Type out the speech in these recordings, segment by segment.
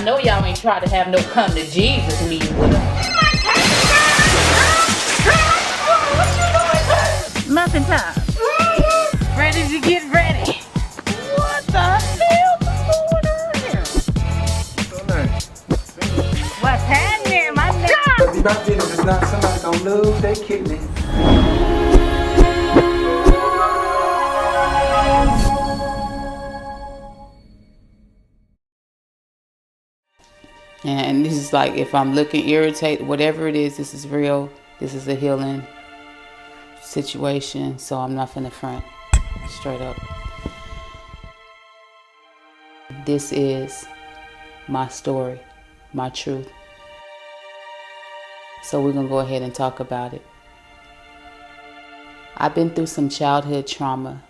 know y'all ain't try to have no come to Jesus meeting with us. Muffin time. Ready to get ready. What the hell is going on here? So nice. What's happening, my nigga? If you're not finished, it's not somebody gonna lose their kidney. And this is like, if I'm looking irritated, whatever it is, this is real. This is a healing situation, so I'm not finna front. Straight up. This is my story, my truth. So we're gonna go ahead and talk about it. I've been through some childhood trauma,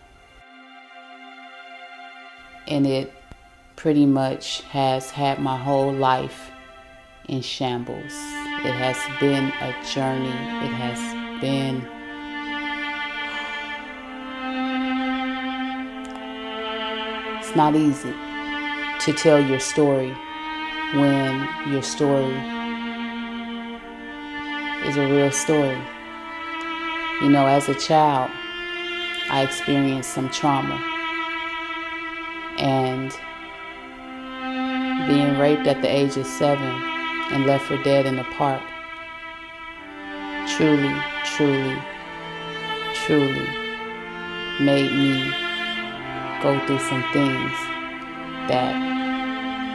and it pretty much has had my whole life in shambles. It has been a journey. It has been it's not easy to tell your story when your story is a real story. You know, as a child, I experienced some trauma, and being raped at the age of 7 and left for dead in the park truly made me go through some things that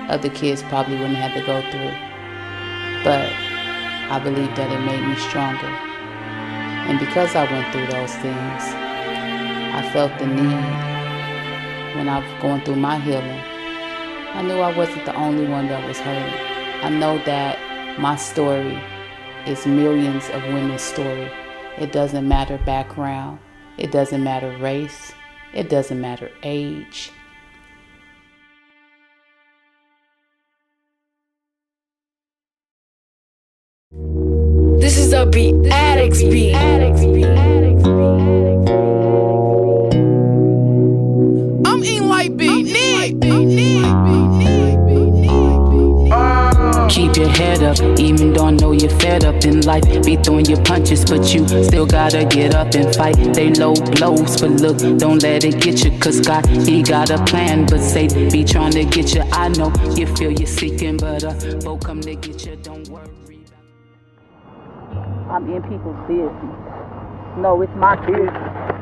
other kids probably wouldn't have to go through. But I believe that it made me stronger. And because I went through those things, I felt the need when I was going through my healing. I knew I wasn't the only one that was hurting. I know that my story is millions of women's story. It doesn't matter background. It doesn't matter race. It doesn't matter age. This is a beat, Addicts beat. I'm eating white beat, Keep your head up, even though I know you're fed up in life. Be throwing your punches, but you still gotta get up and fight. They low blows, but look, don't let it get you. Cause God, He got a plan, but Satan be trying to get you. I know you feel you're seeking, but both come to get you, don't worry. I'm in people's business. No, it's my business.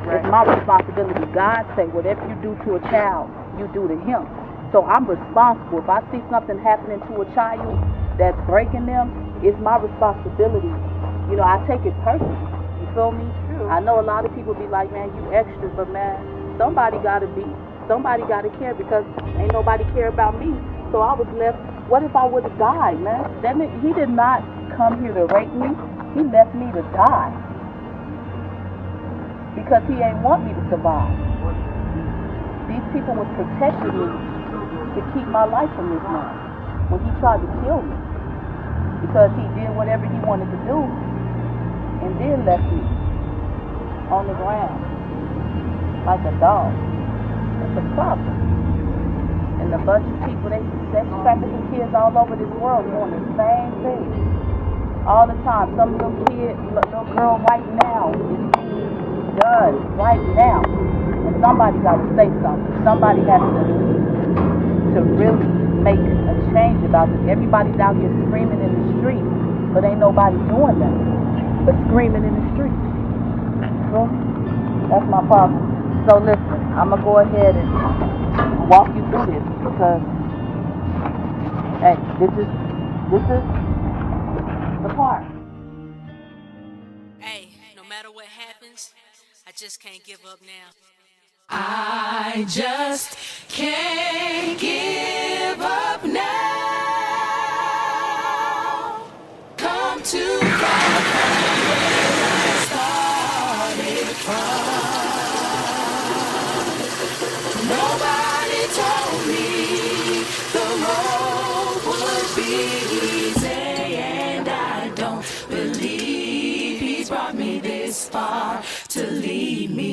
It's my responsibility. God say, whatever you do to a child, you do to him. So I'm responsible. If I see something happening to a child that's breaking them, it's my responsibility. You know, I take it personally. You feel me? I know a lot of people be like, man, you extra, but man, somebody gotta care, because ain't nobody care about me. So I was left, what if I would have died, man? He did not come here to rape me. He left me to die. Because he ain't want me to survive. These people was protecting me to keep my life from this man when he tried to kill me, because he did whatever he wanted to do and then left me on the ground like a dog. It's a problem. And a bunch of people, they sex trafficking kids all over this world doing the same thing all the time. Some little kid, little girl right now is being done right now, and somebody got to say something. Somebody has to really make a change about this. Everybody's out here screaming in the street, but ain't nobody doing that but screaming in the street. So that's my problem. So listen, I'm gonna go ahead and walk you through this, because hey, this is the part. Hey, no matter what happens, I just can't give up now. I just can't give up now. Come too far from where I started from. Nobody told me the road would be easy, and I don't believe He's brought me this far to leave me.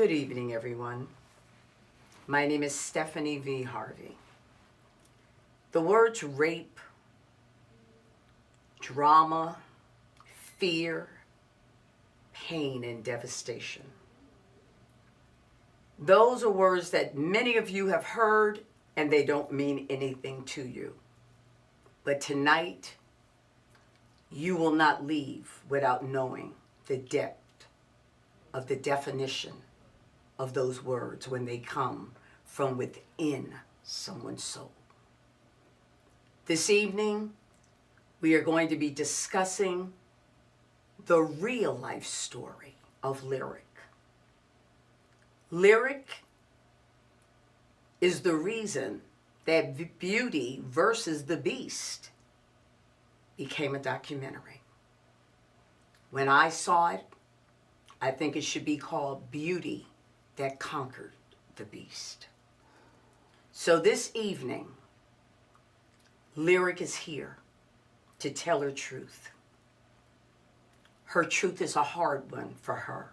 Good evening, everyone. My name is Stephanie V. Harvey. The words rape, drama, fear, pain, and devastation. Those are words that many of you have heard, and they don't mean anything to you. But tonight, you will not leave without knowing the depth of the definition of those words when they come from within someone's soul. This evening, we are going to be discussing the real life story of Lyrik. Lyrik is the reason that Beauty versus the Beast became a documentary. When I saw it, I think it should be called Beauty That Conquered the Beast. So this evening, Lyrik is here to tell her truth. Her truth is a hard one for her,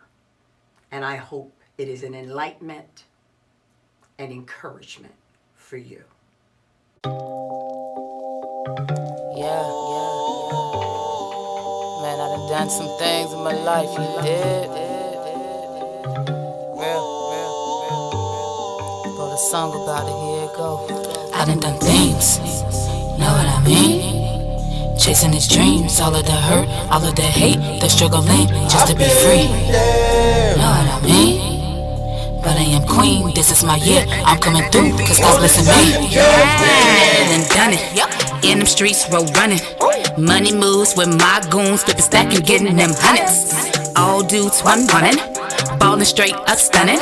and I hope it is an enlightenment and encouragement for you. Yeah. Man, I done some things in my life, you did. Real. Wrote a song about it, here it go. I done things, know what I mean? Chasing his dreams, all of the hurt, all of the hate, the struggling, just to be free. Know what I mean? But I am queen, this is my year, I'm coming through, cause God's blessing me. And done it, in them streets, road running. Money moves with my goons, flipping, stacking, getting them hundreds. All dudes, one running, ballin' straight up stunning.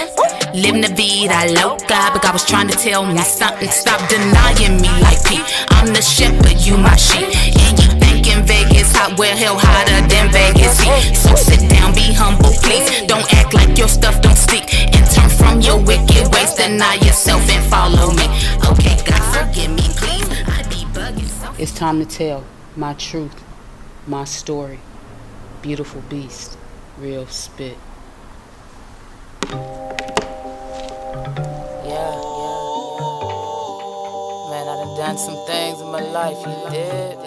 Living the vida loca, but God was trying to tell me something. Stop denying me like Pete, I'm the shepherd, you my sheep. And you thinking Vegas hot, well hell hotter than Vegas heat. So sit down, be humble please, don't act like your stuff don't stick. And turn from your wicked ways, deny yourself and follow me. Okay God forgive me please, I be bugging so. It's time to tell my truth, my story. Beautiful beast, real spit. Yeah. Man, I done some things in my life, you did.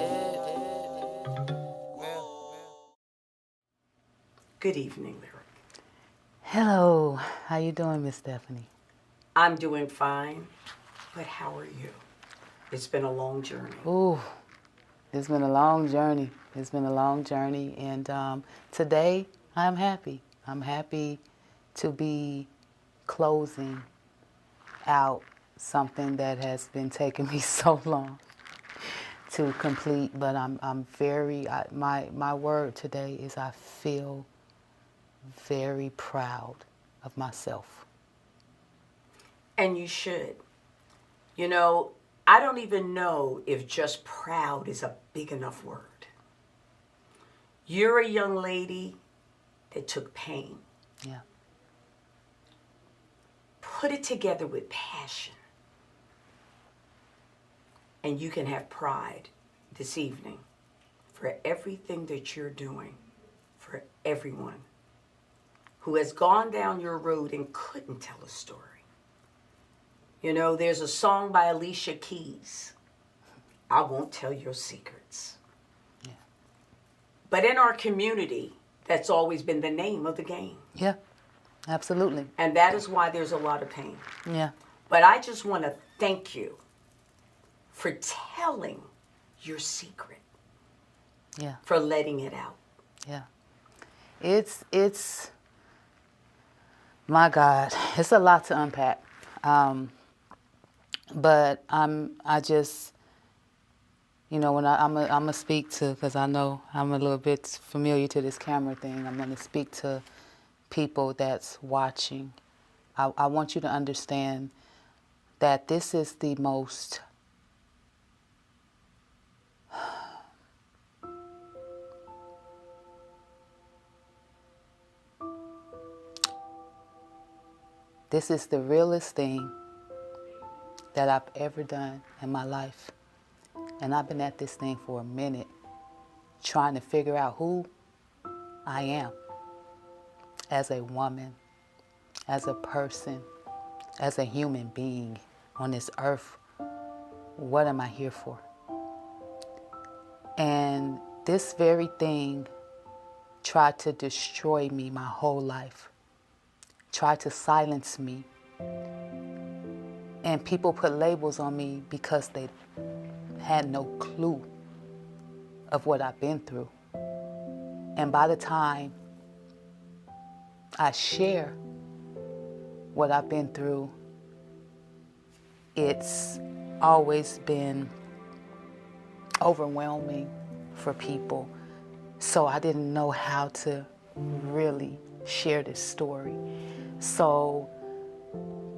Good evening, Lyrik. Hello, how you doing, Miss Stephanie? I'm doing fine, but how are you? It's been a long journey. Ooh, it's been a long journey. And today I'm happy. I'm happy to be closing out something that has been taking me so long to complete. But I'm very, my word today is I feel very proud of myself. And you should. You know, I don't even know if just proud is a big enough word. You're a young lady that took pain. Yeah. Put it together with passion. And you can have pride this evening for everything that you're doing for everyone who has gone down your road and couldn't tell a story. You know, there's a song by Alicia Keys, I Won't Tell Your Secrets. Yeah. But in our community, that's always been the name of the game. Yeah, absolutely. And that is why there's a lot of pain. Yeah. But I just want to thank you for telling your secret. Yeah. For letting it out. Yeah. It's my God, it's a lot to unpack. But I just, you know, when I'm gonna speak to, because I know I'm a little bit familiar to this camera thing, I'm gonna speak to people that's watching. I want you to understand that this is the most this is the realest thing that I've ever done in my life. And I've been at this thing for a minute, trying to figure out who I am as a woman, as a person, as a human being on this earth, what am I here for? And this very thing tried to destroy me my whole life, tried to silence me. And people put labels on me because they had no clue of what I've been through. And by the time I share what I've been through, it's always been overwhelming for people. So I didn't know how to really share this story. So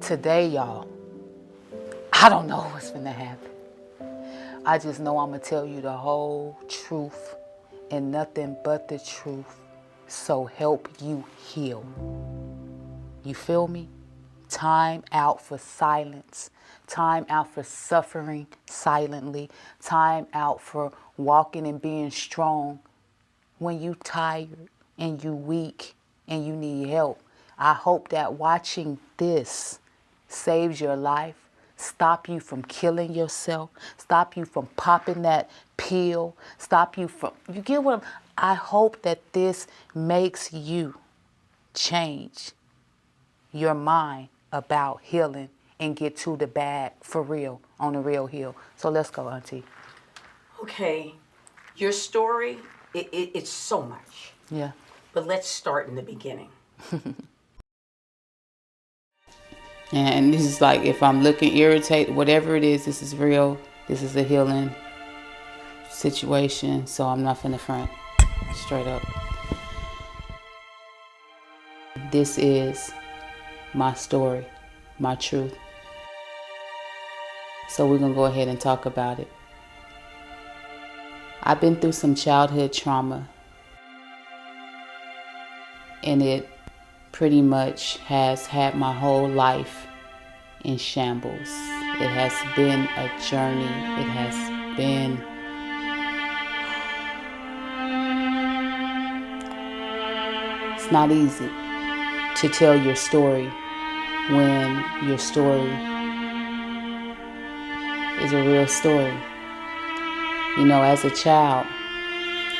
today, y'all, I don't know what's gonna happen. I just know I'm gonna tell you the whole truth and nothing but the truth. So help you heal. You feel me? Time out for silence. Time out for suffering silently. Time out for walking and being strong when you tired and you weak and you need help. I hope that watching this saves your life, stop you from killing yourself, stop you from popping that pill, stop you from, you get what I hope that this makes you change your mind about healing and get to the bag for real, on the real heal. So let's go, Auntie. Okay, your story, it's so much. Yeah. But let's start in the beginning. And this is like, if I'm looking irritated, whatever it is, this is real. This is a healing situation, so I'm not finna front. Straight up. This is my story, my truth. So we're gonna go ahead and talk about it. I've been through some childhood trauma, and it pretty much has had my whole life in shambles. It has been a journey. It has been it's not easy to tell your story when your story is a real story. You know, as a child,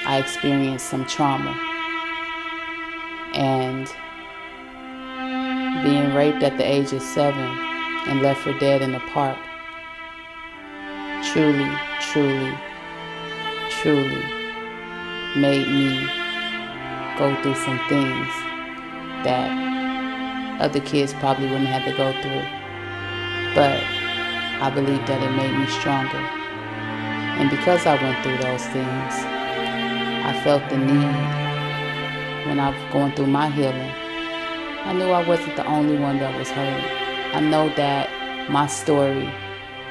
I experienced some trauma, and being raped at the age of 7 and left for dead in the park truly made me go through some things that other kids probably wouldn't have to go through. But I believe that it made me stronger. And because I went through those things, I felt the need when I was going through my healing. I knew I wasn't the only one that was hurt. I know that my story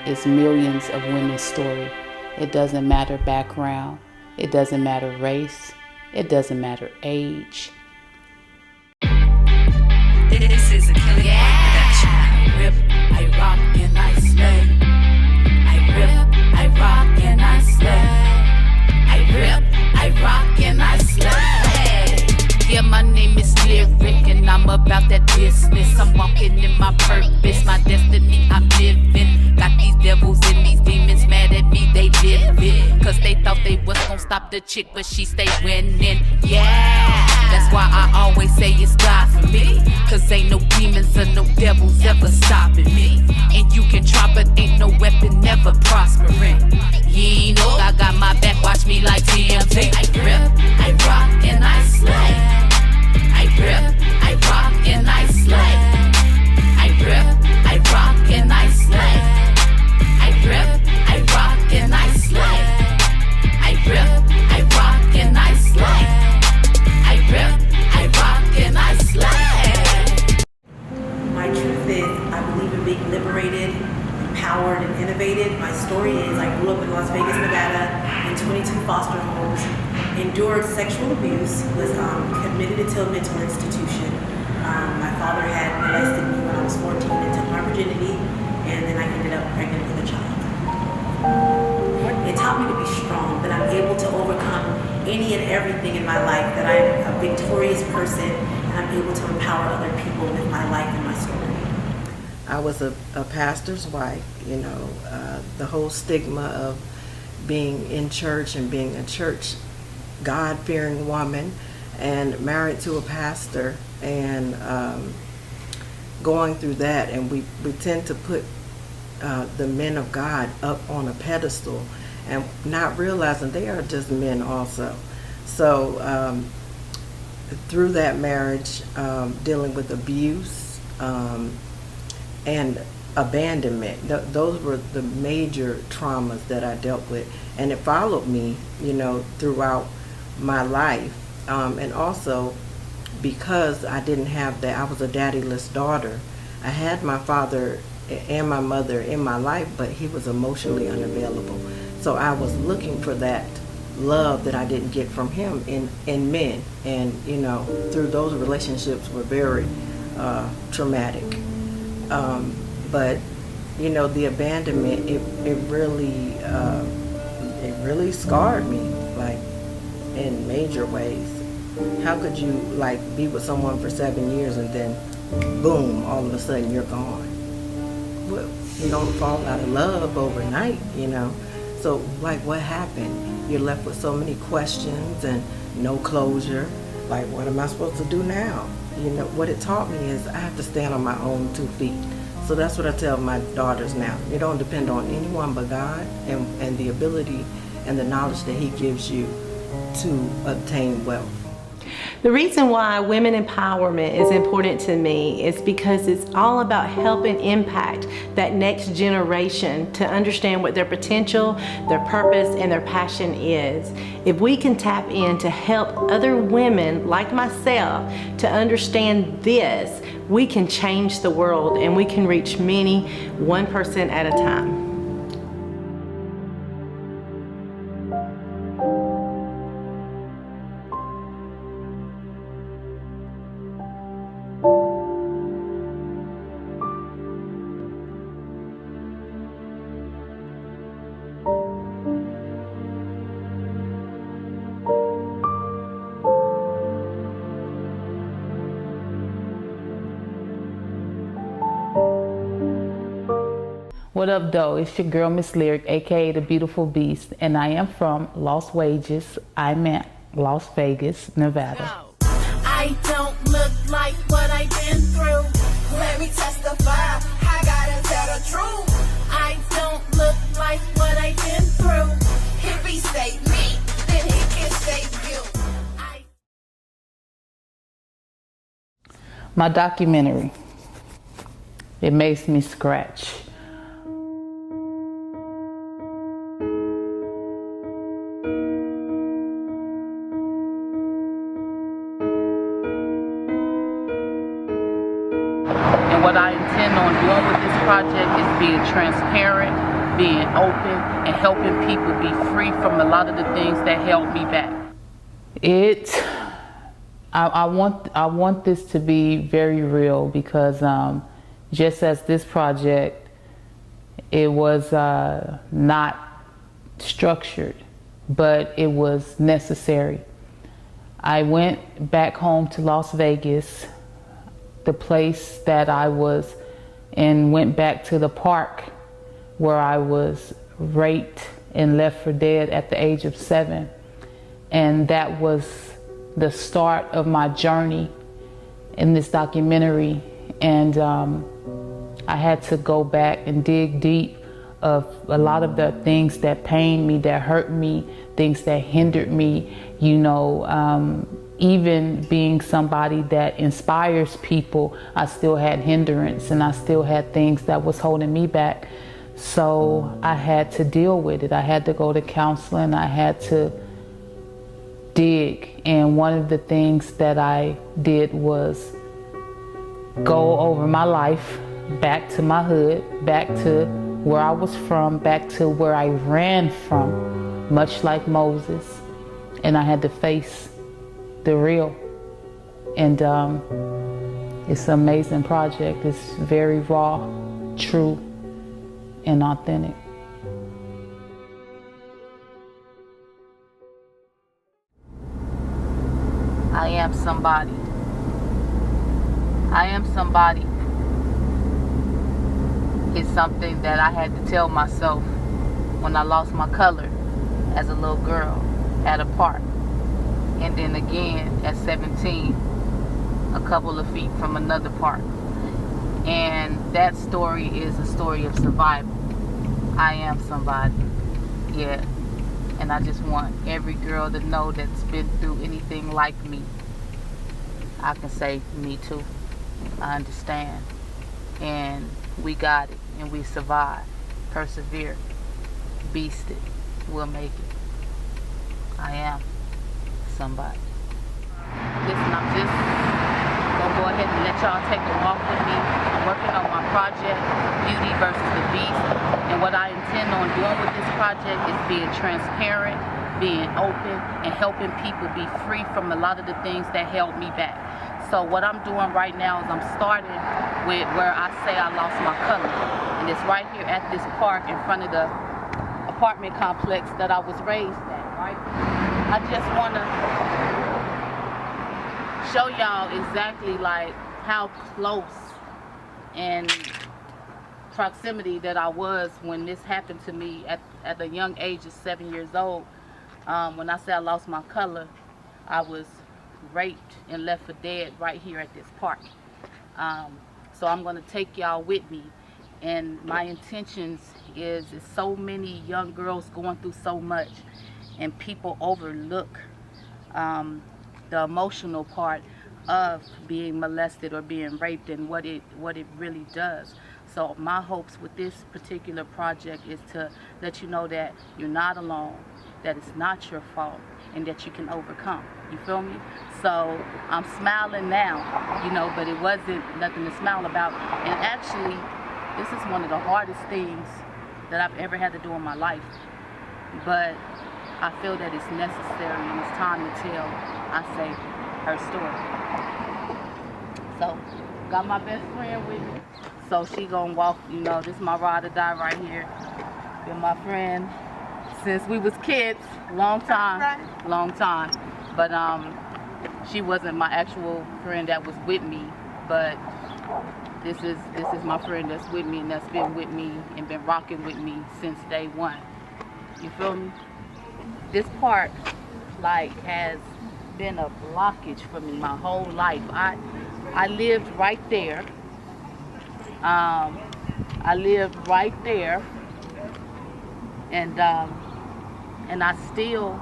is millions of women's story. It doesn't matter background. It doesn't matter race. It doesn't matter age. This is a killing production. I rip, I rock, and I slay. I rip, I rock, and I slay. I rip, I rock, and I slay. Yeah, my name is Lyrik, and I'm about that business. I'm walking in my purpose, my destiny I'm living. Got these devils and these demons mad at me, they live it. Cause they thought they was gonna stop the chick, but she stay winning. Yeah, that's why I always say it's God for me. Cause ain't no demons or no devils ever stopping me. And you can try, but ain't no weapon never prospering. You know I got my back, watch me like TMZ. I rip, I rock, and I slay. I rip, I rock, and I slay. I rip, I rock, and I slay. I rip, I rock, and I slay. I rip, I rock, and I slay. I rip, I rock, and I slay. My truth is, I believe in being liberated, empowered, and innovated. My story is, I grew up in Las Vegas, Nevada, in 22 foster homes, endured sexual abuse, was committed into a mental institution. My father had molested me when I was 14 and took my virginity, and then I ended up pregnant with a child. It taught me to be strong, that I'm able to overcome any and everything in my life, that I'm a victorious person, and I'm able to empower other people with my life and my story. I was a pastor's wife, you know, the whole stigma of being in church and being a church God-fearing woman and married to a pastor and going through that. And we tend to put the men of God up on a pedestal and not realizing they are just men also. So through that marriage, dealing with abuse and abandonment, those were the major traumas that I dealt with, and it followed me, you know, throughout my life. And also because I didn't have that, I was a daddyless daughter. I had my father and my mother in my life, but he was emotionally unavailable. So I was looking for that love that I didn't get from him in men, and you know, through those relationships were very traumatic. But you know, the abandonment, it really scarred me, like in major ways. How could you like be with someone for 7 years and then boom, all of a sudden you're gone? Well, you don't fall out of love overnight, you know. So like, what happened? You're left with so many questions and no closure. Like, what am I supposed to do now? You know, what it taught me is I have to stand on my own 2 feet. So that's what I tell my daughters now. You don't depend on anyone but God and the ability and the knowledge that He gives you to obtain wealth. The reason why women empowerment is important to me is because it's all about helping impact that next generation to understand what their potential, their purpose, and their passion is. If we can tap in to help other women like myself to understand this, we can change the world and we can reach many, one person at a time. What up, though? It's your girl, Miss Lyrik, aka the Beautiful Beast, and I am from Las Vegas. I'm at Las Vegas, Nevada. I don't look like what I've been through. Let me testify. I gotta tell the truth. I don't look like what I've been through. If he saved me, then he can save you. My documentary, it makes me scratch. And what I intend on doing with this project is being transparent, being open, and helping people be free from a lot of the things that held me back. I want this to be very real because just as this project, it was not structured, but it was necessary. I went back home to Las Vegas, the place that I was, and went back to the park where I was raped and left for dead at the age of 7. And that was the start of my journey in this documentary. And I had to go back and dig deep of a lot of the things that pained me, that hurt me, things that hindered me, you know, even being somebody that inspires people, I still had hindrance and I still had things that was holding me back. So I had to deal with it. I had to go to counseling. I had to dig. And one of the things that I did was go over my life, back to my hood, back to where I was from, back to where I ran from, much like Moses. And I had to face the real. And it's an amazing project. It's very raw, true, and authentic. I am somebody. I am somebody is something that I had to tell myself when I lost my color as a little girl at a park. And then again at 17, a couple of feet from another park. And that story is a story of survival. I am somebody, yeah. And I just want every girl to know that's been through anything like me. I can say, me too. I understand. And we got it, and we survived, persevered, beasted. We'll make it. I am somebody. Listen, I'm just gonna go ahead and let y'all take a walk with me. I'm working on my project, Beauty versus the Beast. And what I intend on doing with this project is being transparent, being open, and helping people be free from a lot of the things that held me back. So what I'm doing right now is I'm starting with where I say I lost my color. And it's right here at this park in front of the apartment complex that I was raised at, right? I just want to show y'all exactly like how close and proximity that I was when this happened to me at the young age of 7 years old. When I say I lost my color, I was raped and left for dead right here at this park. So I'm going to take y'all with me, and my intentions is so many young girls going through so much, and people overlook the emotional part of being molested or being raped and what it really does. So my hopes with this particular project is to let you know that you're not alone, that it's not your fault, and that you can overcome. You feel me? So I'm smiling now, you know, but it wasn't nothing to smile about. And actually, this is one of the hardest things that I've ever had to do in my life. But I feel that it's necessary and it's time to tell, I say, her story. So, got my best friend with me. So she gonna walk, you know, this is my ride or die right here. Been my friend since we was kids, long time. But she wasn't my actual friend that was with me, but this is my friend that's with me and that's been with me and been rocking with me since day one. You feel me? This park, like, has been a blockage for me my whole life. I lived right there. And I still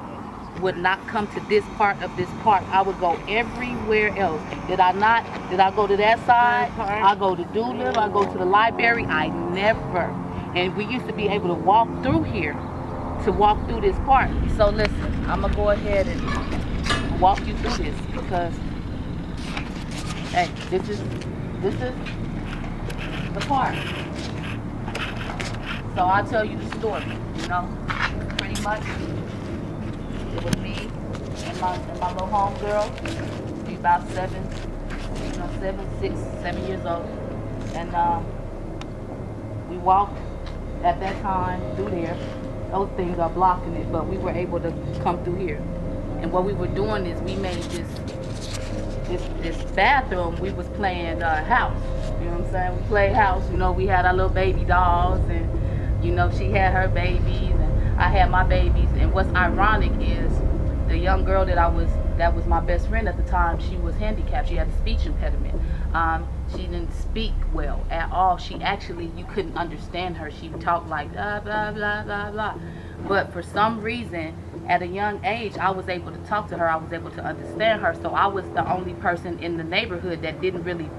would not come to this part of this park. I would go everywhere else. Did I go to that side? I go to Doolittle, I go to the library. I never. And we used to be able to walk through here, to walk through this park. So listen, I'm gonna go ahead and walk you through this because, hey, this is the park. So I'll tell you the story, you know, pretty much. It was me and my little homegirl. We about 7 years old. And we walked at that time through there. Those things are blocking it, but we were able to come through here. And what we were doing is we made this bathroom, we was playing house. You know what I'm saying? We played house. You know, we had our little baby dolls, and you know, she had her babies and I had my babies. And what's ironic is the young girl that was my best friend at the time, she was handicapped. She had a speech impediment. She didn't speak well at all. She actually, you couldn't understand her. She talked like blah, blah, blah, blah, blah. But for some reason, at a young age, I was able to talk to her. I was able to understand her. So I was the only person in the neighborhood that didn't really